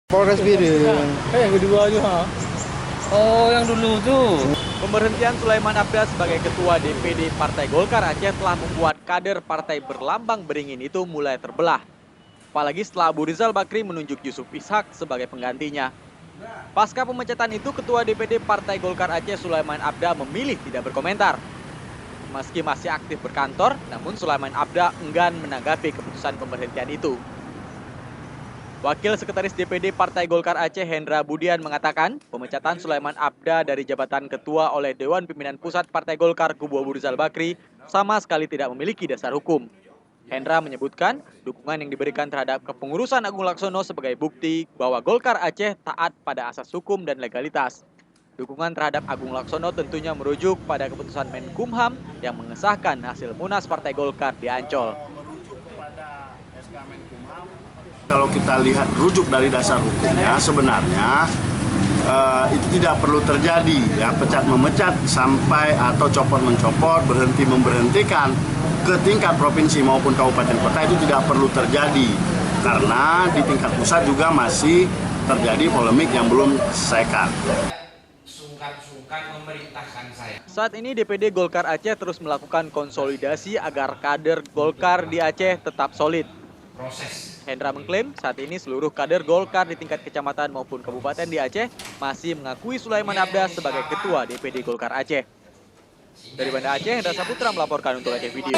Polres Biren. Yang kedua juga. Oh, yang dulu tuh. Pemberhentian Sulaiman Abda sebagai Ketua DPD Partai Golkar Aceh telah membuat kader partai berlambang beringin itu mulai terbelah. Apalagi setelah Abu Rizal Bakri menunjuk Yusuf Ishak sebagai penggantinya. Pasca pemecatan itu, Ketua DPD Partai Golkar Aceh Sulaiman Abda memilih tidak berkomentar. Meski masih aktif berkantor, namun Sulaiman Abda enggan menanggapi keputusan pemberhentian itu. Wakil Sekretaris DPD Partai Golkar Aceh Hendra Budian mengatakan pemecatan Sulaiman Abda dari jabatan ketua oleh Dewan Pimpinan Pusat Partai Golkar kubu Abu Rizal Bakri sama sekali tidak memiliki dasar hukum. Hendra menyebutkan dukungan yang diberikan terhadap kepengurusan Agung Laksono sebagai bukti bahwa Golkar Aceh taat pada asas hukum dan legalitas. Dukungan terhadap Agung Laksono tentunya merujuk pada keputusan Menkumham yang mengesahkan hasil Munas Partai Golkar di Ancol. Kalau kita lihat rujuk dari dasar hukumnya, sebenarnya itu tidak perlu terjadi, ya, pecat memecat sampai atau copot mencopot, berhenti memberhentikan ke tingkat provinsi maupun kabupaten kota itu tidak perlu terjadi, karena di tingkat pusat juga masih terjadi polemik yang belum selesaikan. Sungkan memerintahkan saya. Saat ini DPD Golkar Aceh terus melakukan konsolidasi agar kader Golkar di Aceh tetap solid. Hendra mengklaim saat ini seluruh kader Golkar di tingkat kecamatan maupun kabupaten di Aceh masih mengakui Sulaiman Abda sebagai Ketua DPD Golkar Aceh. Dari Banda Aceh, Hendra Saputra melaporkan untuk Aceh Video.